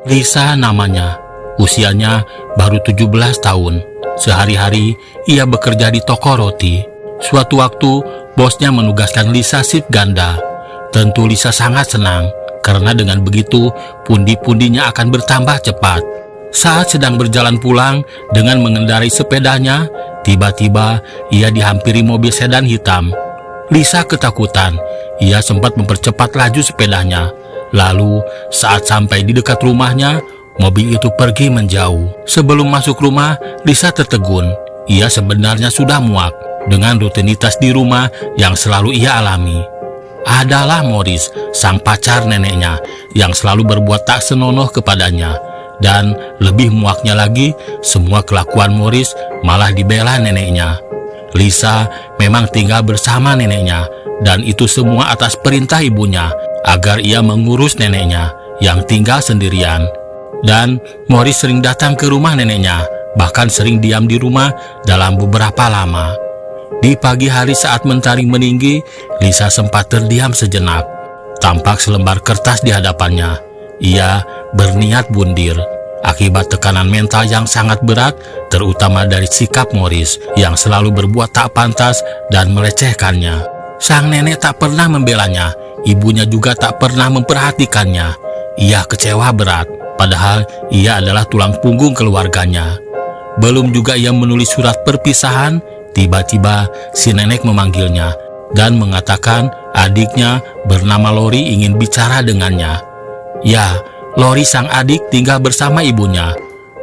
Lisa namanya. Usianya baru 17 tahun. Sehari-hari ia bekerja di toko roti. Suatu waktu bosnya menugaskan Lisa shift ganda. Tentu Lisa sangat senang karena dengan begitu pundi-pundinya akan bertambah cepat. Saat sedang berjalan pulang dengan mengendarai sepedanya, tiba-tiba ia dihampiri mobil sedan hitam. Lisa ketakutan. Ia sempat mempercepat laju sepedanya. Lalu saat sampai di dekat rumahnya, mobil itu pergi menjauh. Sebelum masuk rumah, Lisa tertegun. Ia sebenarnya sudah muak dengan rutinitas di rumah yang selalu ia alami. Adalah Morris, sang pacar neneknya, yang selalu berbuat tak senonoh kepadanya. Dan lebih muaknya lagi, semua kelakuan Morris malah dibela neneknya. Lisa memang tinggal bersama neneknya, dan itu semua atas perintah ibunya, agar ia mengurus neneknya yang tinggal sendirian. Dan Morris sering datang ke rumah neneknya, bahkan sering diam di rumah dalam beberapa lama. Di pagi hari saat mentari meninggi, Lisa sempat terdiam sejenak. Tampak selembar kertas di hadapannya. Ia berniat bundir akibat tekanan mental yang sangat berat, terutama dari sikap Morris yang selalu berbuat tak pantas dan melecehkannya. Sang nenek tak pernah membelanya, ibunya juga tak pernah memperhatikannya. Ia kecewa berat, padahal ia adalah tulang punggung keluarganya. Belum juga ia menulis surat perpisahan, tiba-tiba si nenek memanggilnya dan mengatakan adiknya bernama Lori ingin bicara dengannya. Ya, Lori sang adik tinggal bersama ibunya.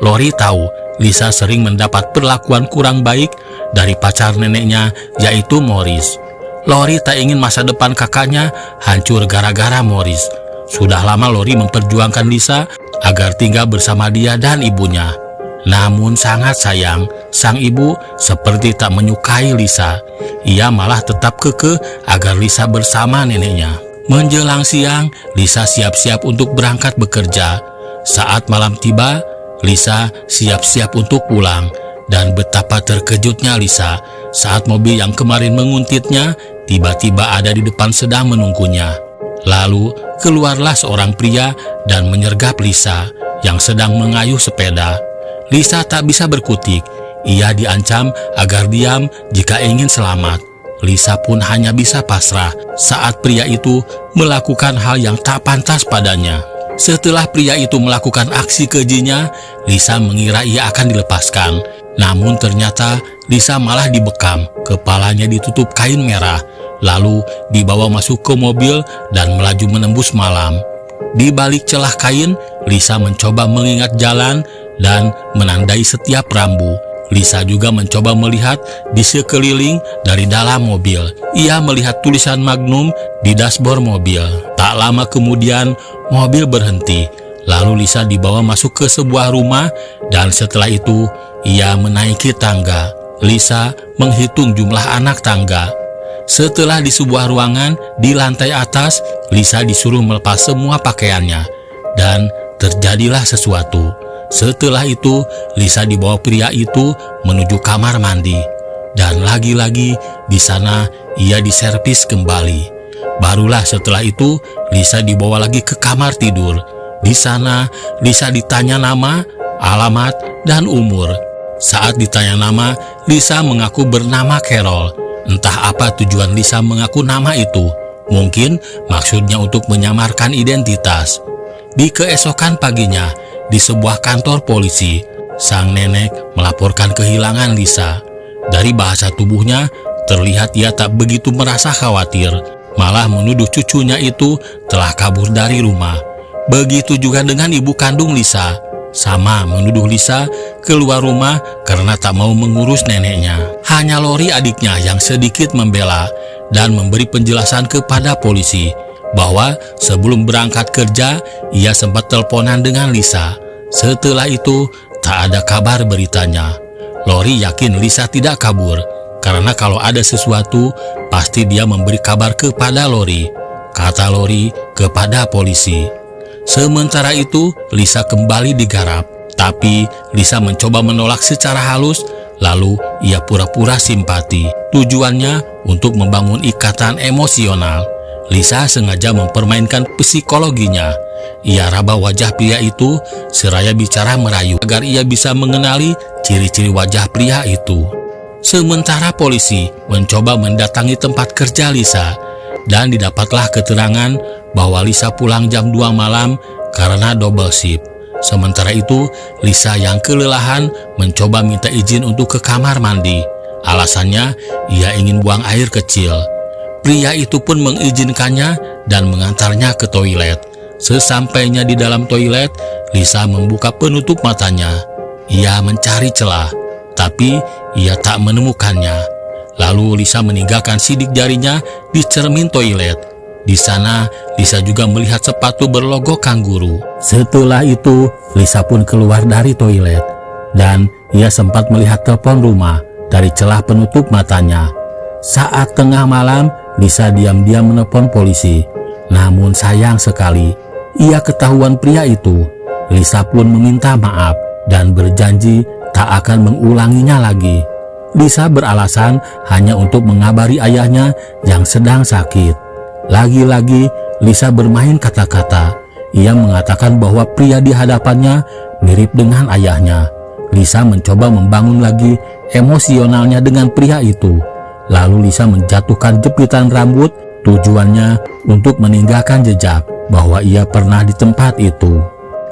Lori tahu Lisa sering mendapat perlakuan kurang baik dari pacar neneknya, yaitu Morris. Lori tak ingin masa depan kakaknya hancur gara-gara Morris. Sudah lama Lori memperjuangkan Lisa agar tinggal bersama dia dan ibunya. Namun sangat sayang, sang ibu seperti tak menyukai Lisa. Ia malah tetap kekeh agar Lisa bersama neneknya. Menjelang siang, Lisa siap-siap untuk berangkat bekerja. Saat malam tiba, Lisa siap-siap untuk pulang. Dan betapa terkejutnya Lisa saat mobil yang kemarin menguntitnya tiba-tiba ada di depan sedang menunggunya. Lalu keluarlah seorang pria dan menyergap Lisa yang sedang mengayuh sepeda. Lisa tak bisa berkutik. Ia diancam agar diam jika ingin selamat. Lisa pun hanya bisa pasrah saat pria itu melakukan hal yang tak pantas padanya. Setelah pria itu melakukan aksi kejinya, Lisa mengira ia akan dilepaskan. Namun ternyata Lisa malah dibekam, kepalanya ditutup kain merah, lalu dibawa masuk ke mobil dan melaju menembus malam. Di balik celah kain, Lisa mencoba mengingat jalan dan menandai setiap rambu. Lisa juga mencoba melihat di sekeliling dari dalam mobil. Ia melihat tulisan Magnum di dashboard mobil. Tak lama kemudian, mobil berhenti. Lalu Lisa dibawa masuk ke sebuah rumah dan setelah itu ia menaiki tangga. Lisa menghitung jumlah anak tangga. Setelah di sebuah ruangan di lantai atas, Lisa disuruh melepas semua pakaiannya dan terjadilah sesuatu. Setelah itu, Lisa dibawa pria itu menuju kamar mandi. Dan lagi-lagi di sana ia diservis kembali. Barulah setelah itu, Lisa dibawa lagi ke kamar tidur. Di sana, Lisa ditanya nama, alamat, dan umur. Saat ditanya nama, Lisa mengaku bernama Carol. Entah apa tujuan Lisa mengaku nama itu. Mungkin maksudnya untuk menyamarkan identitas. Di keesokan paginya, di sebuah kantor polisi, sang nenek melaporkan kehilangan Lisa. Dari bahasa tubuhnya, terlihat ia tak begitu merasa khawatir, malah menuduh cucunya itu telah kabur dari rumah. Begitu juga dengan ibu kandung Lisa, sama menuduh Lisa keluar rumah karena tak mau mengurus neneknya. Hanya Lori adiknya yang sedikit membela dan memberi penjelasan kepada polisi bahwa sebelum berangkat kerja, ia sempat teleponan dengan Lisa. Setelah itu, tak ada kabar beritanya. Lori yakin Lisa tidak kabur, karena kalau ada sesuatu, pasti dia memberi kabar kepada Lori, kata Lori kepada polisi. Sementara itu, Lisa kembali digarap, tapi Lisa mencoba menolak secara halus, lalu ia pura-pura simpati. Tujuannya untuk membangun ikatan emosional. Lisa sengaja mempermainkan psikologinya. Ia raba wajah pria itu seraya bicara merayu agar ia bisa mengenali ciri-ciri wajah pria itu. Sementara polisi mencoba mendatangi tempat kerja Lisa dan didapatlah keterangan bahwa Lisa pulang jam 2 malam karena double shift. Sementara itu, Lisa yang kelelahan mencoba minta izin untuk ke kamar mandi. Alasannya, ia ingin buang air kecil. Pria itu pun mengizinkannya dan mengantarnya ke toilet. Sesampainya di dalam toilet, Lisa membuka penutup matanya. Ia mencari celah, tapi ia tak menemukannya. Lalu Lisa meninggalkan sidik jarinya di cermin toilet. Di sana, Lisa juga melihat sepatu berlogo kanguru. Setelah itu, Lisa pun keluar dari toilet. Dan ia sempat melihat telepon rumah dari celah penutup matanya. Saat tengah malam, Lisa diam-diam menelpon polisi. Namun sayang sekali, ia ketahuan pria itu. Lisa pun meminta maaf dan berjanji tak akan mengulanginya lagi. Lisa beralasan hanya untuk mengabari ayahnya yang sedang sakit. Lagi-lagi Lisa bermain kata-kata. Ia mengatakan bahwa pria di hadapannya mirip dengan ayahnya. Lisa mencoba membangun lagi emosionalnya dengan pria itu. Lalu Lisa menjatuhkan jepitan rambut, tujuannya untuk meninggalkan jejak bahwa ia pernah di tempat itu.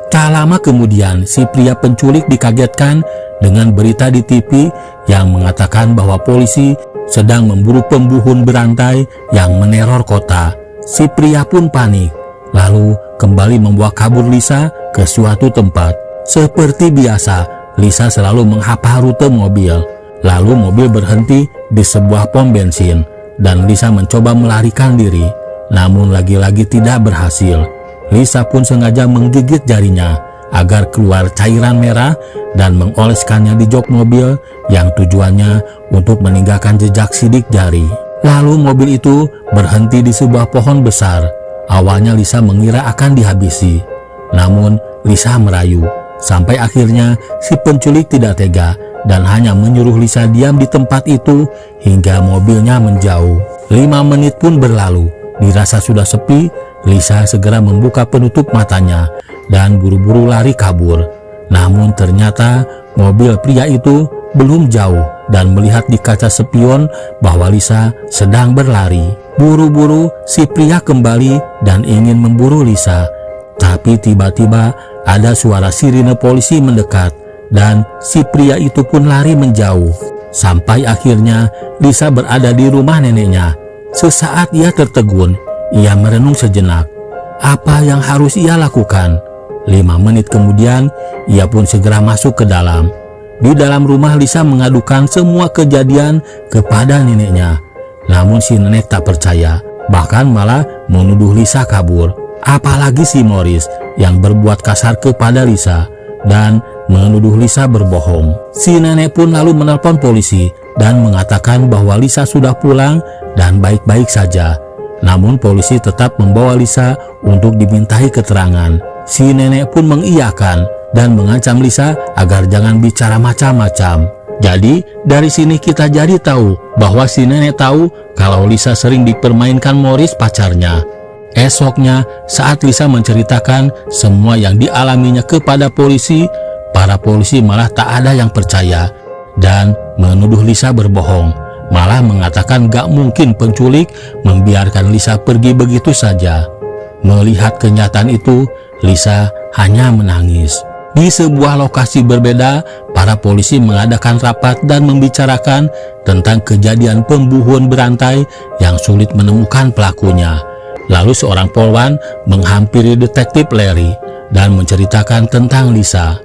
Tak lama kemudian, si pria penculik dikagetkan dengan berita di TV yang mengatakan bahwa polisi sedang memburu pembunuh berantai yang meneror kota. Si pria pun panik, lalu kembali membawa kabur Lisa ke suatu tempat. Seperti biasa, Lisa selalu menghafal rute mobil. Lalu mobil berhenti di sebuah pom bensin dan Lisa mencoba melarikan diri. Namun lagi-lagi tidak berhasil. Lisa pun sengaja menggigit jarinya agar keluar cairan merah dan mengoleskannya di jok mobil yang tujuannya untuk meninggalkan jejak sidik jari. Lalu mobil itu berhenti di sebuah pohon besar. Awalnya Lisa mengira akan dihabisi. Namun Lisa merayu. Sampai akhirnya si penculik tidak tega dan hanya menyuruh Lisa diam di tempat itu hingga mobilnya menjauh. 5 menit pun berlalu. Dirasa sudah sepi, Lisa segera membuka penutup matanya dan buru-buru lari kabur. Namun ternyata mobil pria itu belum jauh dan melihat di kaca spion bahwa Lisa sedang berlari. Buru-buru si pria kembali dan ingin memburu Lisa. Tapi tiba-tiba ada suara sirine polisi mendekat dan si pria itu pun lari menjauh. Sampai akhirnya Lisa berada di rumah neneknya. Sesaat ia tertegun, ia merenung sejenak. Apa yang harus ia lakukan? 5 menit kemudian, ia pun segera masuk ke dalam. Di dalam rumah Lisa mengadukan semua kejadian kepada neneknya. Namun si nenek tak percaya, bahkan malah menuduh Lisa kabur. Apalagi si Morris yang berbuat kasar kepada Lisa dan menuduh Lisa berbohong. Si nenek pun lalu menelpon polisi dan mengatakan bahwa Lisa sudah pulang dan baik-baik saja. Namun polisi tetap membawa Lisa untuk dimintai keterangan. Si nenek pun mengiyakan dan mengancam Lisa agar jangan bicara macam-macam. Jadi dari sini kita jadi tahu bahwa si nenek tahu kalau Lisa sering dipermainkan Morris pacarnya. Esoknya saat Lisa menceritakan semua yang dialaminya kepada polisi, para polisi malah tak ada yang percaya dan menuduh Lisa berbohong. Malah mengatakan gak mungkin penculik membiarkan Lisa pergi begitu saja. Melihat kenyataan itu, Lisa hanya menangis. Di sebuah lokasi berbeda, para polisi mengadakan rapat dan membicarakan tentang kejadian pembunuhan berantai yang sulit menemukan pelakunya. Lalu seorang polwan menghampiri detektif Larry dan menceritakan tentang Lisa.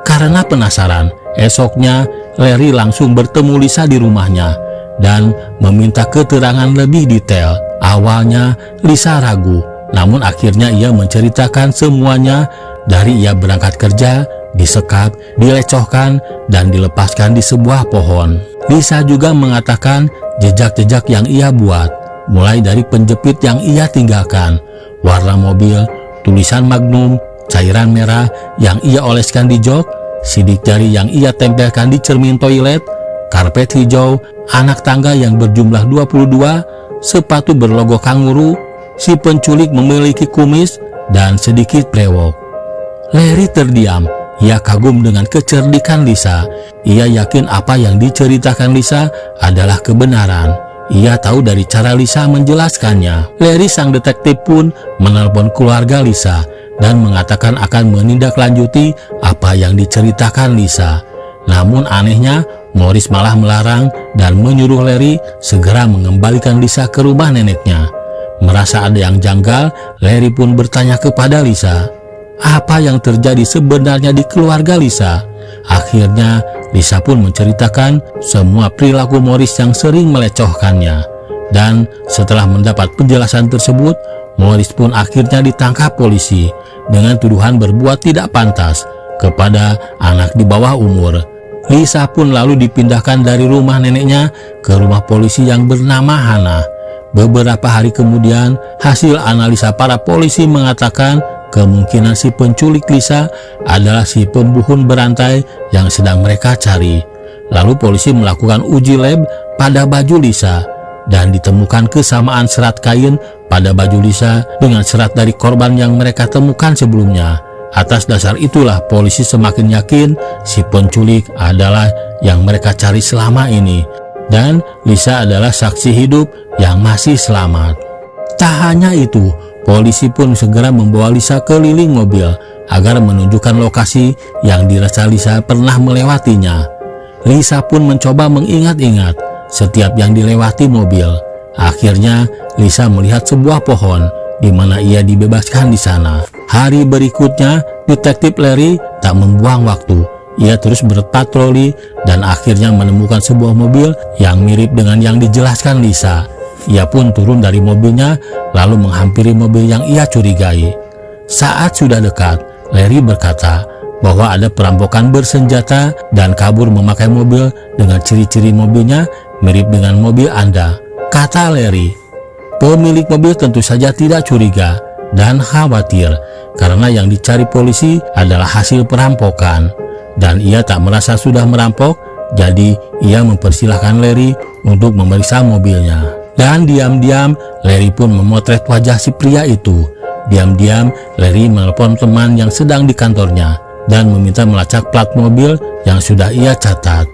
Karena penasaran, esoknya Larry langsung bertemu Lisa di rumahnya dan meminta keterangan lebih detail. Awalnya Lisa ragu, namun akhirnya ia menceritakan semuanya dari ia berangkat kerja, disekap, dilecehkan, dan dilepaskan di sebuah pohon. Lisa juga mengatakan jejak-jejak yang ia buat, mulai dari penjepit yang ia tinggalkan, warna mobil, tulisan Magnum, cairan merah yang ia oleskan di jok, sidik jari yang ia tempelkan di cermin toilet, karpet hijau, anak tangga yang berjumlah 22, sepatu berlogo kanguru, si penculik memiliki kumis dan sedikit brewok. Larry terdiam. Ia kagum dengan kecerdikan Lisa. Ia yakin apa yang diceritakan Lisa adalah kebenaran. Ia tahu dari cara Lisa menjelaskannya. Larry sang detektif pun menelpon keluarga Lisa dan mengatakan akan menindaklanjuti apa yang diceritakan Lisa. Namun anehnya, Morris malah melarang dan menyuruh Larry segera mengembalikan Lisa ke rumah neneknya. Merasa ada yang janggal, Larry pun bertanya kepada Lisa, apa yang terjadi sebenarnya di keluarga Lisa. Akhirnya, Lisa pun menceritakan semua perilaku Morris yang sering melecehkannya. Dan setelah mendapat penjelasan tersebut, Morris pun akhirnya ditangkap polisi dengan tuduhan berbuat tidak pantas kepada anak di bawah umur. Lisa pun lalu dipindahkan dari rumah neneknya ke rumah polisi yang bernama Hannah. Beberapa hari kemudian, hasil analisa para polisi mengatakan kemungkinan si penculik Lisa adalah si pembunuh berantai yang sedang mereka cari. Lalu polisi melakukan uji lab pada baju Lisa dan ditemukan kesamaan serat kain pada baju Lisa dengan serat dari korban yang mereka temukan sebelumnya. Atas dasar itulah polisi semakin yakin si penculik adalah yang mereka cari selama ini. Dan Lisa adalah saksi hidup yang masih selamat. Tak hanya itu, polisi pun segera membawa Lisa keliling mobil agar menunjukkan lokasi yang dirasa Lisa pernah melewatinya. Lisa pun mencoba mengingat-ingat setiap yang dilewati mobil. Akhirnya Lisa melihat sebuah pohon di mana ia dibebaskan di sana. Hari berikutnya, detektif Larry tak membuang waktu. Ia terus berpatroli dan akhirnya menemukan sebuah mobil yang mirip dengan yang dijelaskan Lisa. Ia pun turun dari mobilnya lalu menghampiri mobil yang ia curigai. Saat sudah dekat, Larry berkata bahwa ada perampokan bersenjata dan kabur memakai mobil dengan ciri-ciri mobilnya mirip dengan mobil Anda, kata Larry. Pemilik mobil tentu saja tidak curiga dan khawatir karena yang dicari polisi adalah hasil perampokan. Dan ia tak merasa sudah merampok, jadi ia mempersilahkan Larry untuk memeriksa mobilnya. Dan diam-diam Larry pun memotret wajah si pria itu. Diam-diam Larry menelpon teman yang sedang di kantornya dan meminta melacak plat mobil yang sudah ia catat.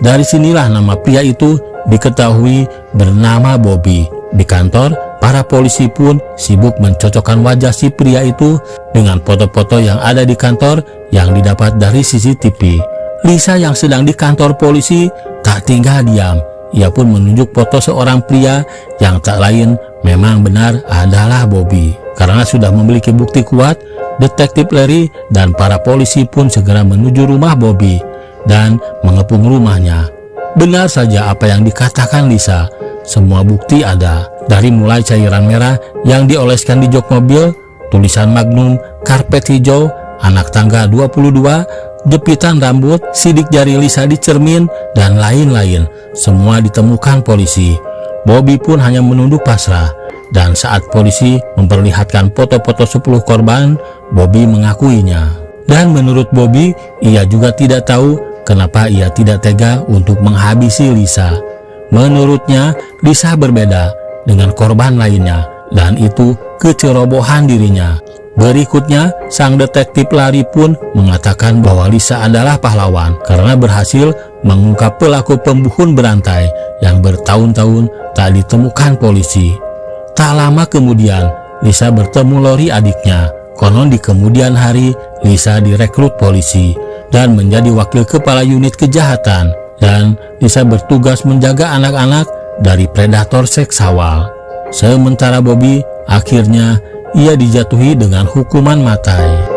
Dari sinilah nama pria itu diketahui bernama Bobby. Di kantor, para polisi pun sibuk mencocokkan wajah si pria itu dengan foto-foto yang ada di kantor yang didapat dari CCTV. Lisa yang sedang di kantor polisi tak tinggal diam. Ia pun menunjuk foto seorang pria yang tak lain memang benar adalah Bobby. Karena sudah memiliki bukti kuat, detektif Larry dan para polisi pun segera menuju rumah Bobby dan mengepung rumahnya. Benar saja apa yang dikatakan Lisa. Semua bukti ada, dari mulai cairan merah yang dioleskan di jok mobil, tulisan Magnum, karpet hijau, anak tangga 22, jepitan rambut, sidik jari Lisa di cermin, dan lain-lain. Semua ditemukan polisi. Bobby pun hanya menunduk pasrah, dan saat polisi memperlihatkan foto-foto 10 korban, Bobby mengakuinya. Dan menurut Bobby, ia juga tidak tahu kenapa ia tidak tega untuk menghabisi Lisa. Menurutnya, Lisa berbeda dengan korban lainnya, dan itu kecerobohan dirinya. Berikutnya, sang detektif Larry pun mengatakan bahwa Lisa adalah pahlawan karena berhasil mengungkap pelaku pembunuh berantai yang bertahun-tahun tak ditemukan polisi. Tak lama kemudian, Lisa bertemu Lori adiknya. Konon di kemudian hari, Lisa direkrut polisi dan menjadi wakil kepala unit kejahatan. Dan Lisa bertugas menjaga anak-anak dari predator seksual. Sementara Bobby akhirnya ia dijatuhi dengan hukuman mati.